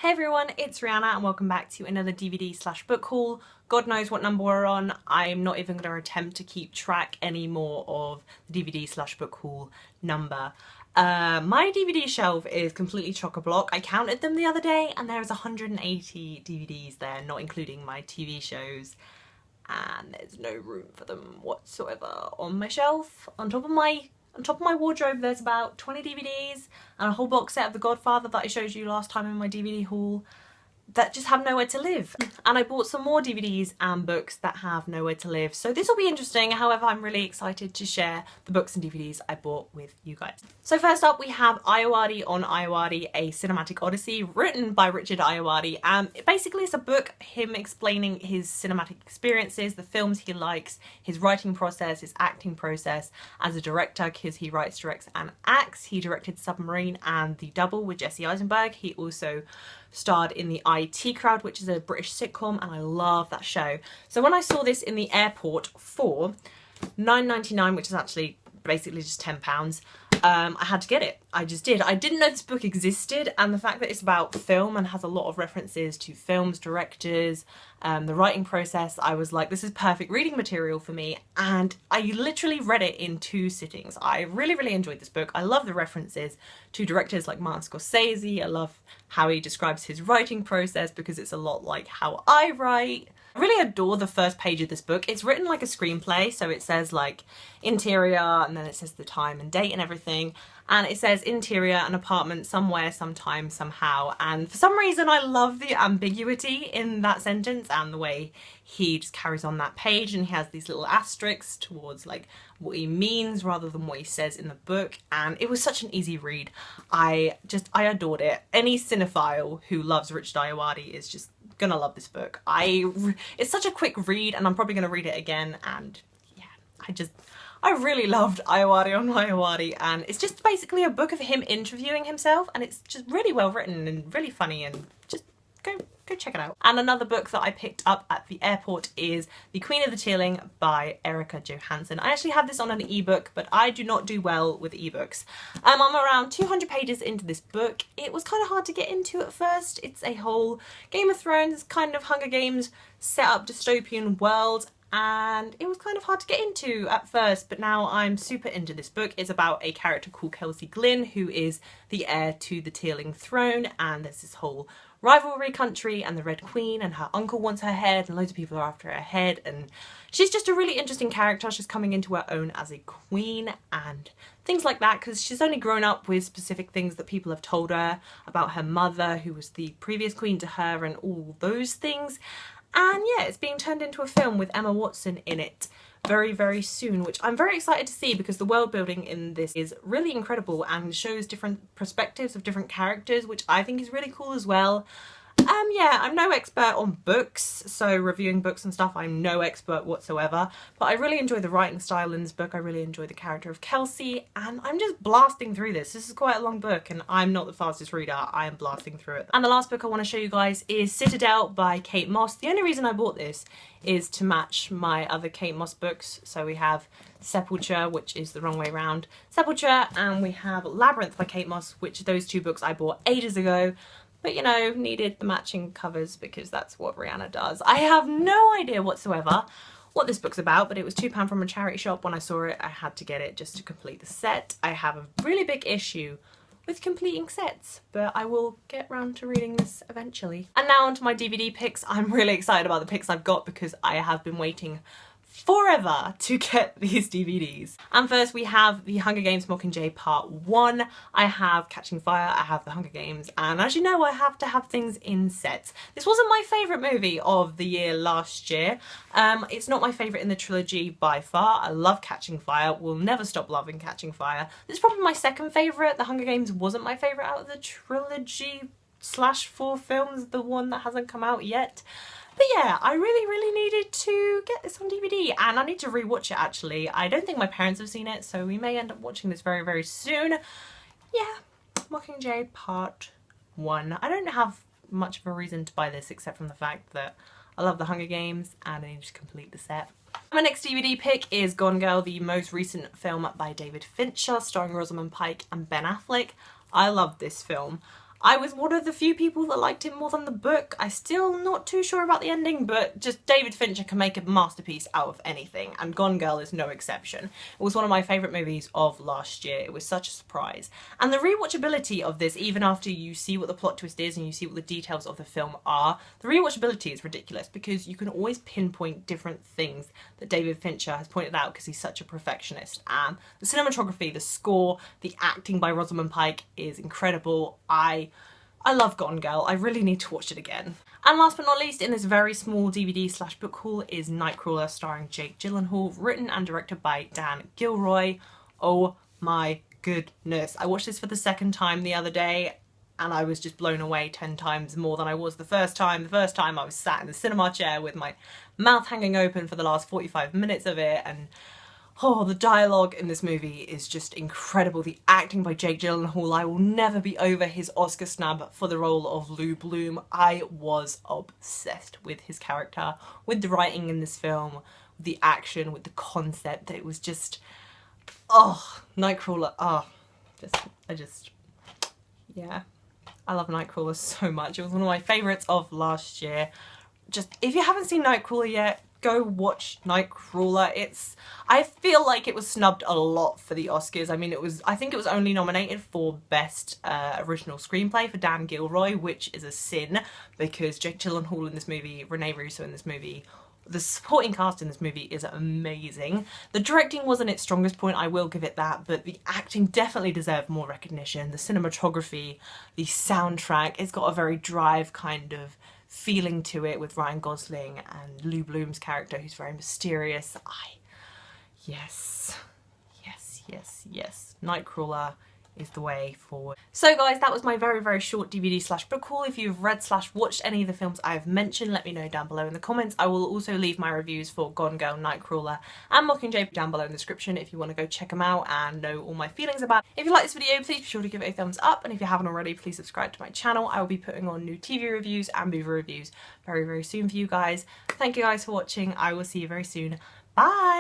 Hey everyone, it's Rhianna and welcome back to another DVD/book haul. God knows what number we're on. I'm not even going to attempt to keep track anymore of the DVD/book haul number. My DVD shelf is completely chock-a-block. I counted them the other day and there's 180 DVDs there, not including my TV shows. And there's no room for them whatsoever on my shelf. On top of my wardrobe there's about 20 DVDs and a whole box set of The Godfather that I showed you last time in my DVD haul that just have nowhere to live. And I bought some more DVDs and books that have nowhere to live. So this will be interesting. However, I'm really excited to share the books and DVDs I bought with you guys. So first up we have Ayoade on Ayoade, A Cinematic Odyssey, written by Richard Ayoade. Basically it's a book, him explaining his cinematic experiences, the films he likes, his writing process, his acting process as a director, because he writes, directs and acts. He directed Submarine and The Double with Jesse Eisenberg. He also starred in the IT Crowd, which is a British sitcom, and I love that show. So when I saw this in the airport for £9.99, which is actually basically just £10, I had to get it. I just did. I didn't know this book existed, and the fact that it's about film and has a lot of references to films, directors, the writing process, I was like, this is perfect reading material for me, and I literally read it in 2 sittings. I really enjoyed this book. I love the references to directors like Martin Scorsese. I love how he describes his writing process because it's a lot like how I write. I really adore the first page of this book. It's written like a screenplay, so it says like interior and then it says the time and date and everything, and it says interior, an apartment somewhere, sometime, somehow, and for some reason I love the ambiguity in that sentence and the way he just carries on that page, and he has these little asterisks towards like what he means rather than what he says in the book, and it was such an easy read. I adored it. Any cinephile who loves Richard Ayoade is just gonna love this book. It's such a quick read and I'm probably gonna read it again, and yeah, I really loved Ayoade on Ayoade, and it's just basically a book of him interviewing himself, and it's just really well written and really funny, and just go check it out. And another book that I picked up at the airport is The Queen of the Tearling by Erica Johansson. I actually have this on an ebook, but I do not do well with ebooks. I'm around 200 pages into this book. It was kind of hard to get into at first. It's a whole Game of Thrones kind of Hunger Games set up dystopian world, and it was kind of hard to get into at first, but now I'm super into this book. It's about a character called Kelsey Glynn, who is the heir to the Tearling throne, and there's this whole rivalry country and the Red Queen, and her uncle wants her head and loads of people are after her head, and she's just a really interesting character. She's coming into her own as a queen and things like that, because she's only grown up with specific things that people have told her about her mother, who was the previous queen to her, and all those things. And yeah, it's being turned into a film with Emma Watson in it very soon, which I'm very excited to see, because the world building in this is really incredible and shows different perspectives of different characters, which I think is really cool as well. Yeah, I'm no expert on books, so reviewing books and stuff, I'm no expert whatsoever, but I really enjoy the writing style in this book. I really enjoy the character of Kelsey, and I'm just blasting through this. This is quite a long book, and I'm not the fastest reader. I am blasting through it. And the last book I want to show you guys is Citadel by Kate Moss. The only reason I bought this is to match my other Kate Moss books. So we have Sepulture, which is the wrong way around, Sepulture, and we have Labyrinth by Kate Moss, which those 2 books I bought ages ago. But you know, needed the matching covers because that's what Rhianna does. I have no idea whatsoever what this book's about, but it was £2 from a charity shop. When I saw it, I had to get it just to complete the set. I have a really big issue with completing sets, but I will get round to reading this eventually. And now onto my DVD picks. I'm really excited about the picks I've got because I have been waiting forever to get these DVDs. And first we have The Hunger Games Mockingjay Part 1. I have Catching Fire, I have The Hunger Games, and as you know, I have to have things in sets. This wasn't my favourite movie of the year last year. It's not my favourite in the trilogy by far. I love Catching Fire, will never stop loving Catching Fire. This is probably my second favourite. The Hunger Games wasn't my favourite out of the trilogy / 4 films, the one that hasn't come out yet. But yeah, I really needed to get this on DVD, and I need to rewatch it actually. I don't think my parents have seen it, so we may end up watching this very soon. Yeah, Mockingjay Part 1. I don't have much of a reason to buy this except from the fact that I love The Hunger Games and I need to complete the set. My next DVD pick is Gone Girl, the most recent film by David Fincher, starring Rosamund Pike and Ben Affleck. I love this film. I was one of the few people that liked it more than the book. I'm still not too sure about the ending, but just David Fincher can make a masterpiece out of anything, and Gone Girl is no exception. It was one of my favourite movies of last year. It was such a surprise. And the rewatchability of this, even after you see what the plot twist is and you see what the details of the film are, the rewatchability is ridiculous because you can always pinpoint different things that David Fincher has pointed out because he's such a perfectionist. And the cinematography, the score, the acting by Rosamund Pike is incredible. I love Gone Girl. I really need to watch it again. And last but not least, in this very small DVD/book haul is Nightcrawler starring Jake Gyllenhaal, written and directed by Dan Gilroy. Oh my goodness. I watched this for the second time the other day and I was just blown away 10 times more than I was the first time. The first time I was sat in the cinema chair with my mouth hanging open for the last 45 minutes of it, and oh, the dialogue in this movie is just incredible. The acting by Jake Gyllenhaal, I will never be over his Oscar snub for the role of Lou Bloom. I was obsessed with his character, with the writing in this film, with the action, with the concept. It was just, oh, Nightcrawler, yeah. I love Nightcrawler so much. It was one of my favourites of last year. Just, if you haven't seen Nightcrawler yet, go watch Nightcrawler. I feel like it was snubbed a lot for the Oscars. I mean, I think it was only nominated for Best Original Screenplay for Dan Gilroy, which is a sin because Jake Gyllenhaal in this movie, Rene Russo in this movie, the supporting cast in this movie is amazing. The directing wasn't its strongest point, I will give it that, but the acting definitely deserved more recognition. The cinematography, the soundtrack, it's got a very drive kind of feeling to it with Ryan Gosling and Lou Bloom's character who's very mysterious. Yes. Nightcrawler is the way forward. So guys, that was my very, very short DVD/book haul. If you've read/watched any of the films I've mentioned, let me know down below in the comments. I will also leave my reviews for Gone Girl, Nightcrawler and Mockingjay down below in the description if you want to go check them out and know all my feelings about it. If you like this video, please be sure to give it a thumbs up, and if you haven't already, please subscribe to my channel. I will be putting on new TV reviews and movie reviews very, very soon for you guys. Thank you guys for watching. I will see you very soon. Bye!